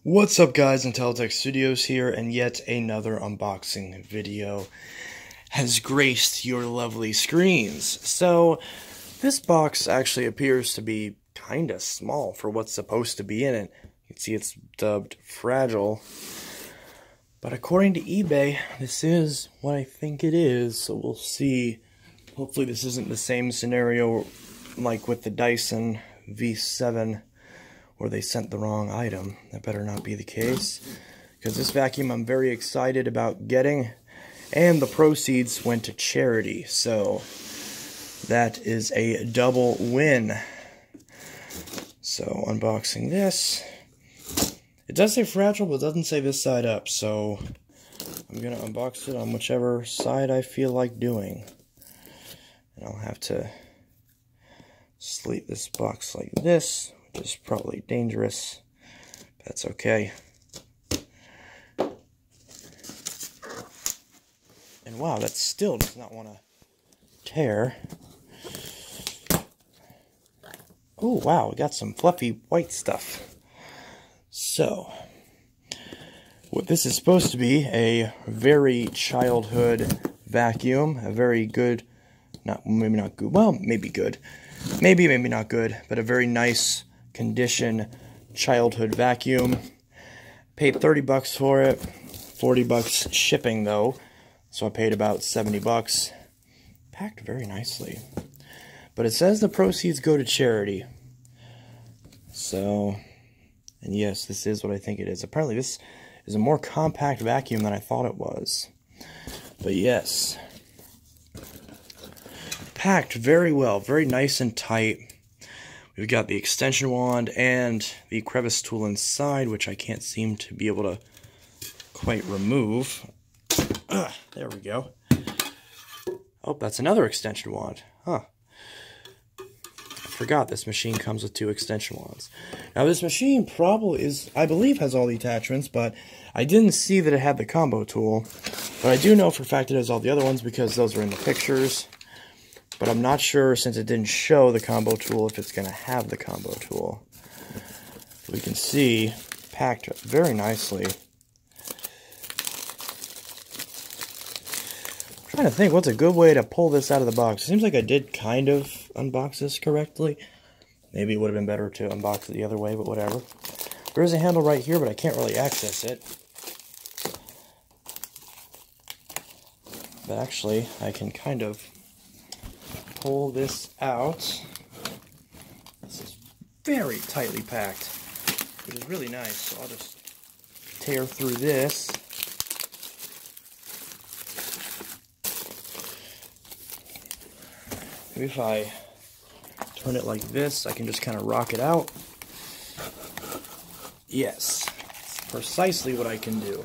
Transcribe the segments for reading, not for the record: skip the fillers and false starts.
What's up guys, Untitled Studios here, and yet another unboxing video has graced your lovely screens. So, this box actually appears to be kinda small for what's supposed to be in it. You can see it's dubbed fragile. But according to eBay, this is what I think it is, so we'll see. Hopefully this isn't the same scenario like with the Dyson V7 where they sent the wrong item. That better not be the case, because this vacuum I'm very excited about getting, and the proceeds went to charity, so that is a double win. So unboxing this, it does say fragile, but it doesn't say this side up, so I'm gonna unbox it on whichever side I feel like doing. And I'll have to sleeve this box like this, which is probably dangerous. That's okay. And wow, that still does not want to tear. Oh wow, we got some fluffy white stuff. So, what this is supposed to be, a very childhood vacuum, a very good, maybe not good, well, maybe good. Maybe not good, but a very nice condition childhood vacuum. Paid 30 bucks for it, 40 bucks shipping though, so I paid about 70 bucks. Packed very nicely. But it says the proceeds go to charity. So, and yes, this is what I think it is. Apparently this is a more compact vacuum than I thought it was. But yes, packed very well, very nice and tight. We've got the extension wand and the crevice tool inside, which I can't seem to be able to quite remove. There we go. Oh, that's another extension wand. Huh. I forgot this machine comes with 2 extension wands. Now this machine probably is, I believe, has all the attachments, but I didn't see that it had the combo tool. But I do know for a fact it has all the other ones because those are in the pictures. But I'm not sure, since it didn't show the combo tool, if it's going to have the combo tool. We can see, packed very nicely. I'm trying to think what's a good way to pull this out of the box. It seems like I did kind of unbox this correctly. Maybe it would have been better to unbox it the other way, but whatever. There is a handle right here, but I can't really access it. But actually, I can kind of pull this out. This is very tightly packed, which is really nice. So I'll just tear through this. Maybe if I turn it like this, I can just kind of rock it out. Yes, that's precisely what I can do.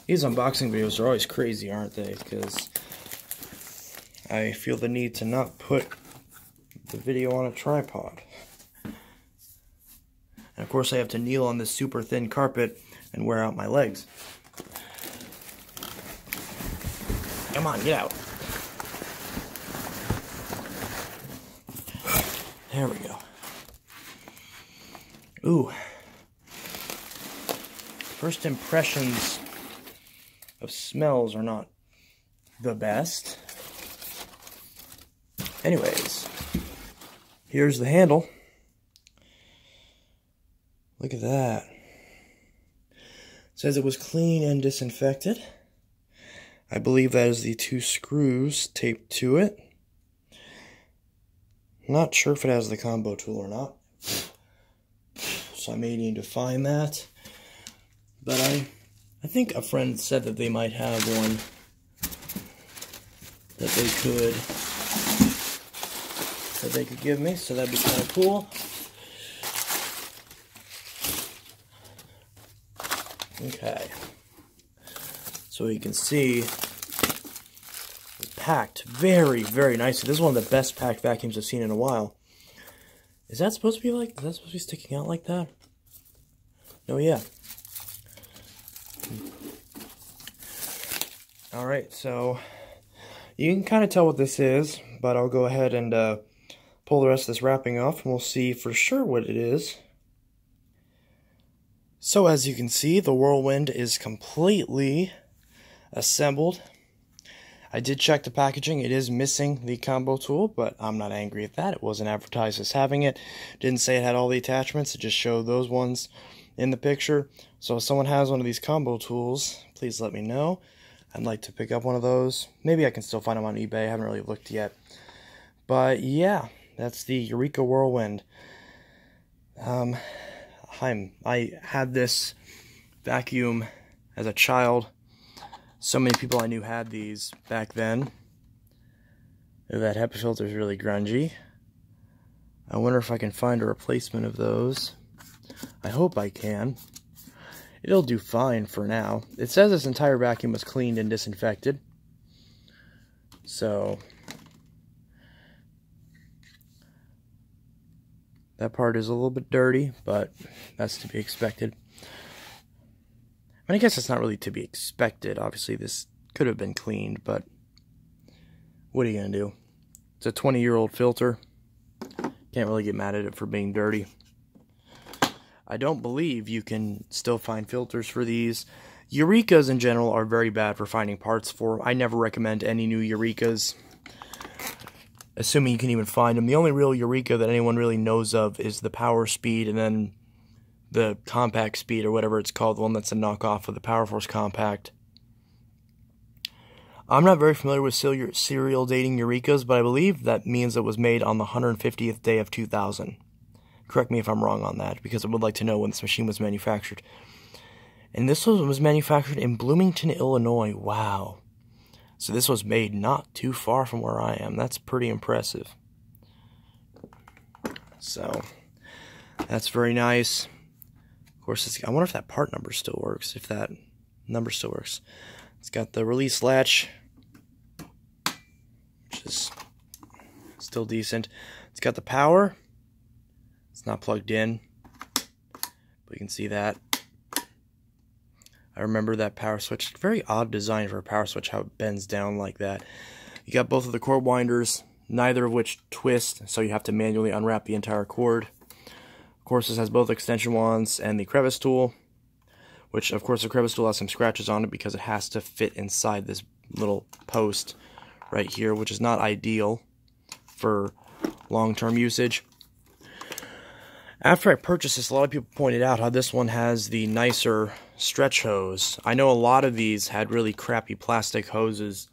These unboxing videos are always crazy, aren't they? Because I feel the need to not put the video on a tripod. And of course I have to kneel on this super thin carpet and wear out my legs. Come on, get out. There we go. Ooh. First impressions of smells are not the best. Anyways, here's the handle. Look at that. It says it was clean and disinfected. I believe that is the 2 screws taped to it. Not sure if it has the combo tool or not, so I may need to find that. But I think a friend said that they might have one that they could give me, so that'd be kind of cool. Okay, so you can see packed very, very nicely. This is one of the best packed vacuums I've seen in a while. Is that supposed to be like, is that supposed to be sticking out like that? Oh yeah. Alright, so you can kind of tell what this is, but I'll go ahead and pull the rest of this wrapping off and we'll see for sure what it is. So So as you can see, the Whirlwind is completely assembled. I did check the packaging. It is missing the combo tool, but I'm not angry at that. It wasn't advertised as having it. Didn't say it had all the attachments. It just showed those ones in the picture. So if someone has one of these combo tools, please let me know. I'd like to pick up one of those. Maybe I can still find them on eBay. I haven't really looked yet. But yeah, that's the Eureka Whirlwind. I had this vacuum as a child. So many people I knew had these back then. Ooh, that Hepa filter is really grungy. I wonder if I can find a replacement of those. I hope I can. It'll do fine for now. It says this entire vacuum was cleaned and disinfected. So that part is a little bit dirty, but that's to be expected. I mean, I guess it's not really to be expected. Obviously, this could have been cleaned, but what are you going to do? It's a 20-year-old filter. Can't really get mad at it for being dirty. I don't believe you can still find filters for these. Eurekas in general are very bad for finding parts for. I never recommend any new Eurekas, assuming you can even find them. The only real Eureka that anyone really knows of is the Power Speed, and then the Compact Speed, or whatever it's called, the one that's a knockoff of the Power Force Compact. I'm not very familiar with serial dating Eurekas, but I believe that means it was made on the 150th day of 2000. Correct me if I'm wrong on that, because I would like to know when this machine was manufactured. And this was manufactured in Bloomington, Illinois. Wow. So this was made not too far from where I am. That's pretty impressive. So that's very nice. Of course, I wonder if that part number still works, if that number still works. It's got the release latch, which is still decent. It's got the power. It's not plugged in, but you can see that. I remember that power switch. Very odd design for a power switch, how it bends down like that. You got both of the cord winders, neither of which twist, so you have to manually unwrap the entire cord. Of course, this has both extension wands and the crevice tool, which, of course, the crevice tool has some scratches on it because it has to fit inside this little post right here, which is not ideal for long-term usage. After I purchased this, a lot of people pointed out how this one has the nicer stretch hose. I know a lot of these had really crappy plastic hoses.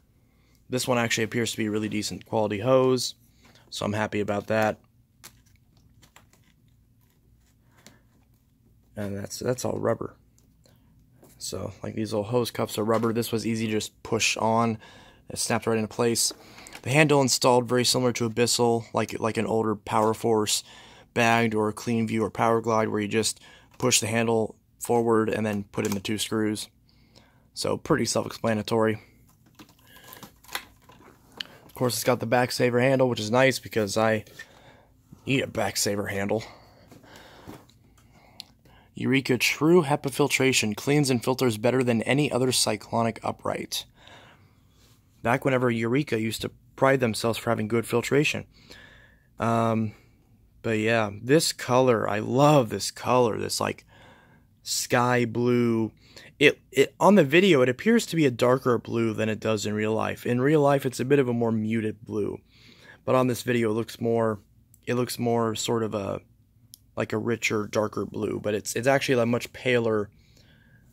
This one actually appears to be a really decent quality hose, so I'm happy about that. And that's all rubber. So, like, these little hose cups are rubber. This was easy to just push on. It snapped right into place. The handle installed very similar to Abyssal, like an older Power Force bagged or Clean View or Power Glide, where you just push the handle forward and then put in the 2 screws. So pretty self-explanatory. Of course, it's got the back saver handle, which is nice because I need a back saver handle. Eureka True HEPA Filtration cleans and filters better than any other cyclonic upright. Back whenever Eureka used to pride themselves for having good filtration. But yeah, this color, I love this color, this like sky blue. It on the video, it appears to be a darker blue than it does in real life. In real life, it's a bit of a more muted blue. But on this video, it looks more sort of like a richer, darker blue. But it's actually a much paler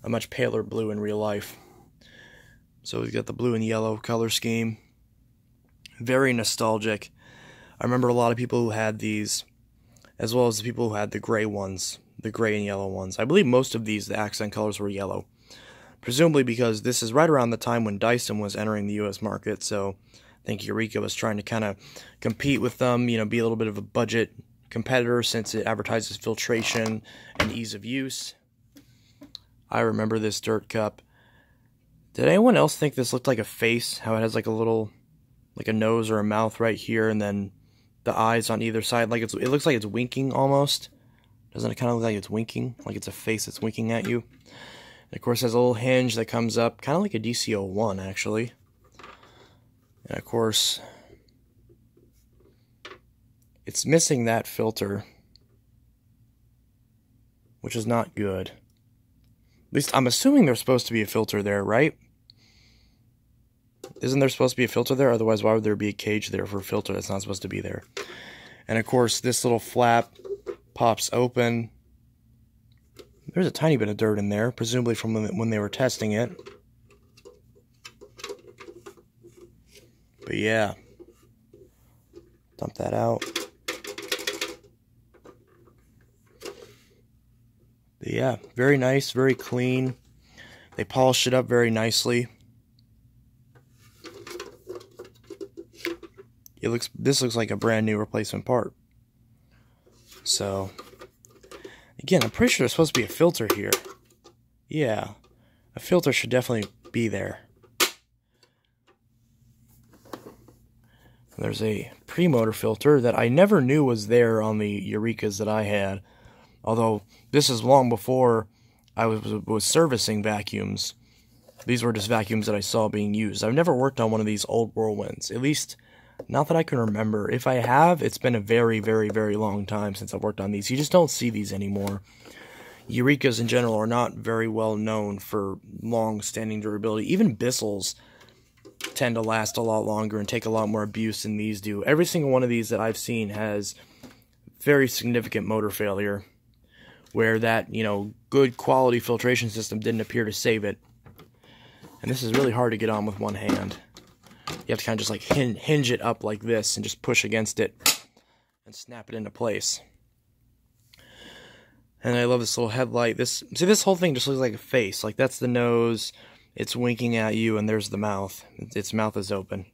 blue in real life. So we've got the blue and yellow color scheme. Very nostalgic. I remember a lot of people who had these, as well as the people who had the gray ones, the gray and yellow ones. I believe most of these, the accent colors, were yellow. Presumably because this is right around the time when Dyson was entering the U.S. market, so I think Eureka was trying to kind of compete with them, you know, be a little bit of a budget competitor since it advertises filtration and ease of use. I remember this dirt cup. Did anyone else think this looked like a face? How it has like a little, like a nose or a mouth right here, and then the eyes on either side, like it looks like it's winking almost. Doesn't it kind of look like it's winking? Like it's a face that's winking at you. And of course, it has a little hinge that comes up, kind of like a DC-01 actually. And of course, it's missing that filter, which is not good. At least I'm assuming there's supposed to be a filter there, right? Isn't there supposed to be a filter there? Otherwise, why would there be a cage there for a filter that's not supposed to be there? And of course, this little flap pops open. There's a tiny bit of dirt in there, presumably from when they were testing it. But yeah. Dump that out. But yeah, very nice, very clean. They polished it up very nicely. This looks like a brand new replacement part. So, again, I'm pretty sure there's supposed to be a filter here. Yeah, a filter should definitely be there. There's a Premotor filter that I never knew was there on the Eurekas that I had. Although, this is long before I was servicing vacuums. These were just vacuums that I saw being used. I've never worked on one of these old Whirlwinds. At least, not that I can remember. If I have, it's been a very, very, very long time since I've worked on these. You just don't see these anymore. Eurekas in general are not very well known for long-standing durability. Even Bissell's tend to last a lot longer and take a lot more abuse than these do. Every single one of these that I've seen has very significant motor failure, where that, you know, good quality filtration system didn't appear to save it. And this is really hard to get on with one hand. You have to kind of just like hinge it up like this and just push against it and snap it into place. And I love this little headlight. This whole thing just looks like a face. Like, that's the nose. It's winking at you, and there's the mouth. Its mouth is open.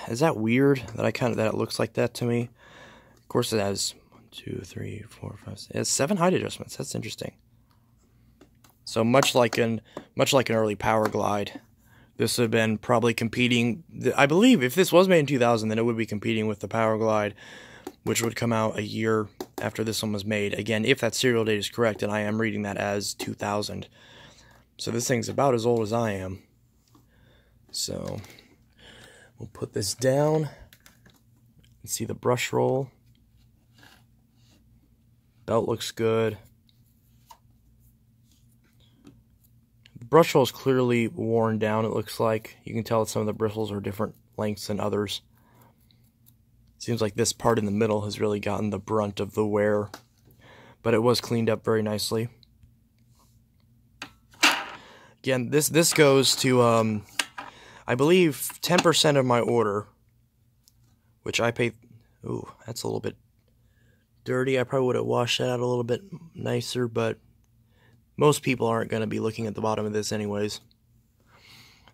Is that weird that that it looks like that to me? Of course, it has 1, 2, 3, 4, 5, 6. It has 7 height adjustments. That's interesting. So much like an early Power Glide, this would have been probably competing. I believe if this was made in 2000, then it would be competing with the Power Glide, which would come out a year after this one was made. Again, if that serial date is correct, and I am reading that as 2000. So this thing's about as old as I am. So we'll put this down and see the brush roll. Belt looks good. The brush roll is clearly worn down, it looks like. You can tell that some of the bristles are different lengths than others. Seems like this part in the middle has really gotten the brunt of the wear, but it was cleaned up very nicely. Again, this goes to, I believe, 10% of my order, which I paid. Ooh, that's a little bit dirty. I probably would have washed that out a little bit nicer, but most people aren't going to be looking at the bottom of this anyways.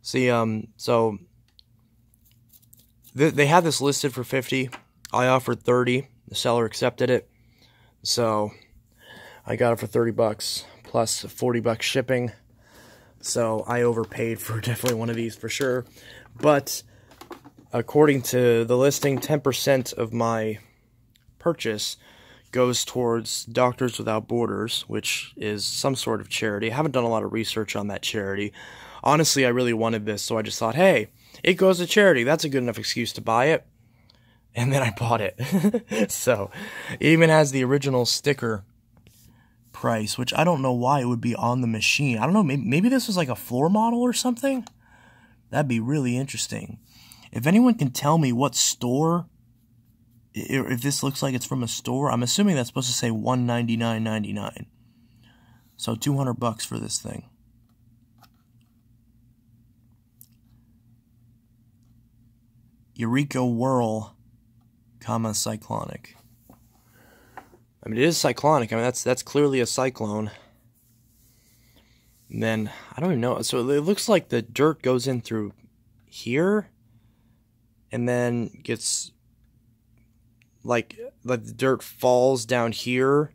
See, so they had this listed for $50. I offered $30. The seller accepted it, so I got it for $30 plus $40 shipping. So I overpaid for definitely one of these for sure. But according to the listing, 10% of my purchase goes towards Doctors Without Borders, which is some sort of charity. I haven't done a lot of research on that charity. Honestly, I really wanted this, so I just thought, hey, it goes to charity. That's a good enough excuse to buy it. And then I bought it. So it even has the original sticker price, which I don't know why it would be on the machine. I don't know, maybe this was like a floor model or something? That'd be really interesting. If anyone can tell me what store, if this looks like it's from a store, I'm assuming that's supposed to say $199.99. So $200 for this thing. Eureka Whirl, cyclonic. I mean, it is cyclonic. I mean, that's clearly a cyclone. And then, I don't even know. So it looks like the dirt goes in through here, and then gets, like the dirt falls down here,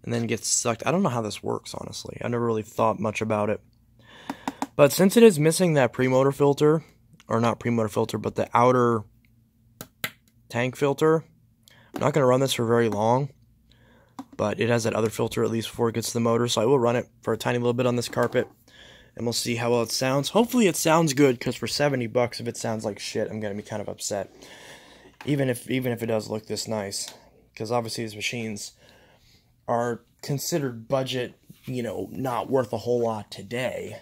and then gets sucked. I don't know how this works, honestly. I never really thought much about it. But since it is missing that Premotor filter, or not Premotor filter, but the outer tank filter, I'm not going to run this for very long. But it has that other filter at least before it gets to the motor, so I will run it for a tiny little bit on this carpet, and we'll see how well it sounds. Hopefully it sounds good, because for $70, if it sounds like shit, I'm going to be kind of upset. Even if it does look this nice, because obviously these machines are considered budget not worth a whole lot today.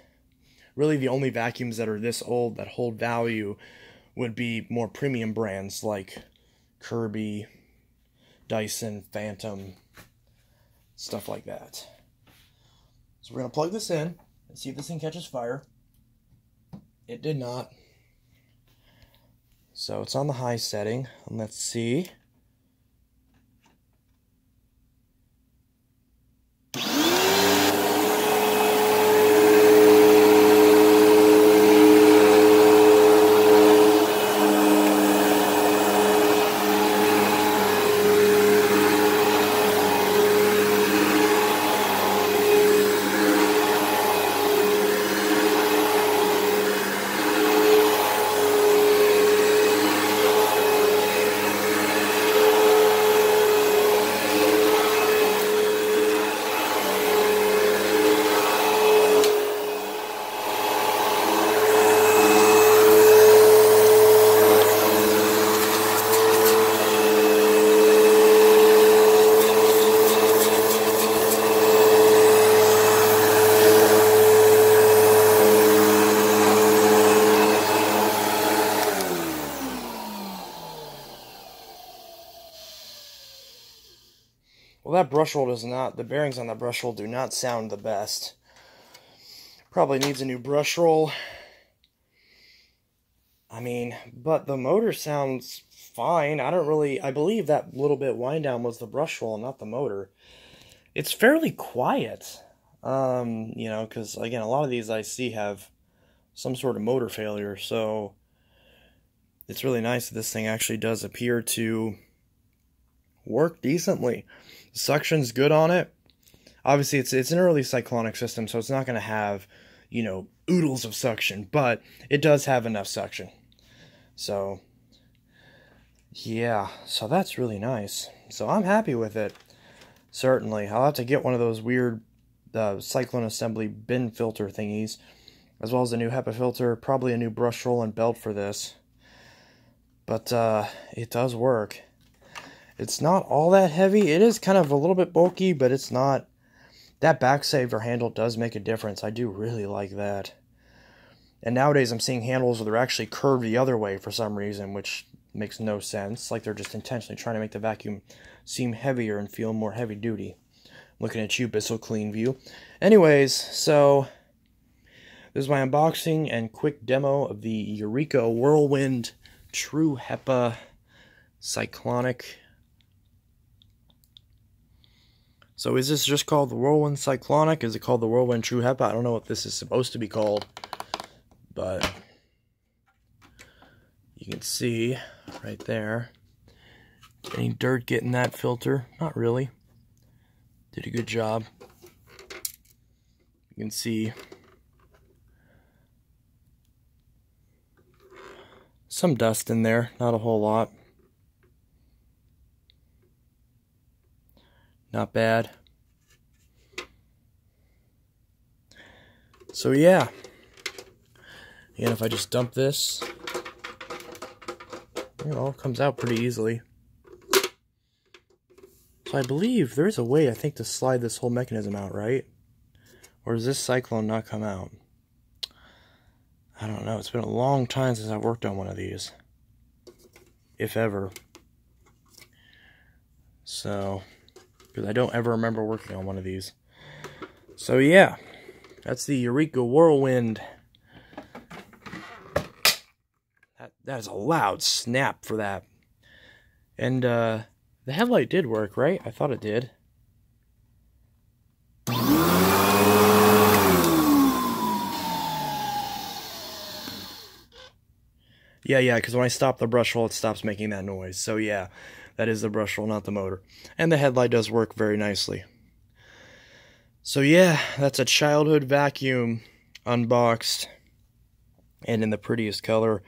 Really, the only vacuums that are this old that hold value would be more premium brands like Kirby, Dyson, Phantom, stuff like that. So we're going to plug this in and see if this thing catches fire. It did not. So it's on the high setting. And let's see. Well, that brush roll does not, the bearings on that brush roll do not sound the best. Probably needs a new brush roll. But the motor sounds fine. I believe that little bit wind down was the brush roll, not the motor. It's fairly quiet. Because, again, a lot of these I see have some sort of motor failure, so it's really nice that this thing actually does appear to work decently. The suction's good on it. Obviously, it's an early cyclonic system, so it's not going to have, oodles of suction, but it does have enough suction. So, yeah, so that's really nice. So I'm happy with it, certainly. I'll have to get one of those weird cyclone assembly bin filter thingies, as well as a new Hepa filter, probably a new brush roll and belt for this. But it does work. It's not all that heavy. It is kind of a little bit bulky, but it's not. That back saver handle does make a difference. I do really like that. And nowadays I'm seeing handles where they're actually curved the other way for some reason, which makes no sense. Like they're just intentionally trying to make the vacuum seem heavier and feel more heavy duty. Looking at you, Bissell Clean View. Anyways, so this is my unboxing and quick demo of the Eureka Whirlwind True Hepa Cyclonic. So is this just called the Whirlwind Cyclonic? Is it called the Whirlwind True Hepa? I don't know what this is supposed to be called. But you can see right there. Any dirt getting that filter? Not really. Did a good job. You can see some dust in there. Not a whole lot. Not bad. So yeah. And if I just dump this, it all comes out pretty easily. So I believe there is a way, I think, to slide this whole mechanism out, right? Or does this cyclone not come out? I don't know. It's been a long time since I've worked on one of these. If ever. So, because I don't ever remember working on one of these. So yeah, that's the Eureka Whirlwind. That is a loud snap for that. And the headlight did work, right? I thought it did. Yeah, because when I stop the brush roll, it stops making that noise. So yeah, that is the brush roll, not the motor. And the headlight does work very nicely. So yeah, that's a childhood vacuum unboxed. And in the prettiest color.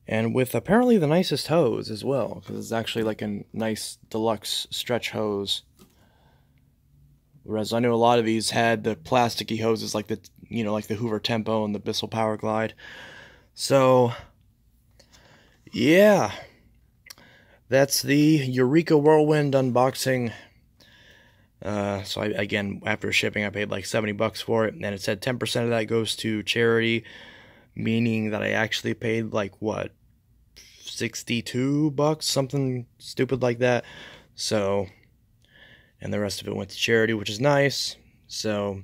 And with apparently the nicest hose as well. Because it's actually like a nice deluxe stretch hose. Whereas I know a lot of these had the plasticky hoses like the, like the Hoover Tempo and the Bissell Power Glide. So, yeah. That's the Eureka Whirlwind unboxing. So again, after shipping, I paid like $70 for it, and it said 10% of that goes to charity, meaning that I actually paid like what, $62, something stupid like that. So, and the rest of it went to charity, which is nice. So,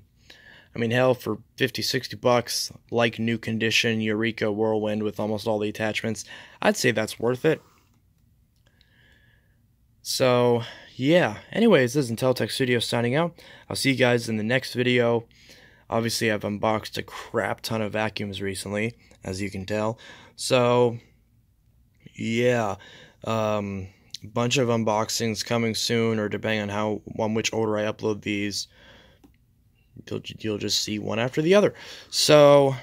I mean, hell, for $50-$60, like new condition Eureka Whirlwind with almost all the attachments, I'd say that's worth it. So, yeah. Anyways, this is Untitled Studios signing out. I'll see you guys in the next video. Obviously, I've unboxed a crap ton of vacuums recently, as you can tell. So, yeah. Bunch of unboxings coming soon, or depending on which order I upload these, you'll just see one after the other. So,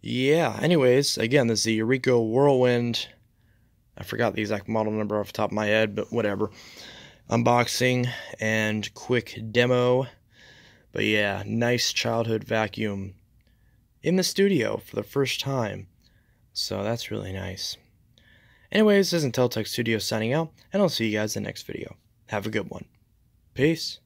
yeah. Anyways, again, this is the Eureka Whirlwind. I forgot the exact model number off the top of my head, but whatever. Unboxing and quick demo. But yeah, nice childhood vacuum in the studio for the first time. So that's really nice. Anyways, this is Untitled Studios signing out, and I'll see you guys in the next video. Have a good one. Peace.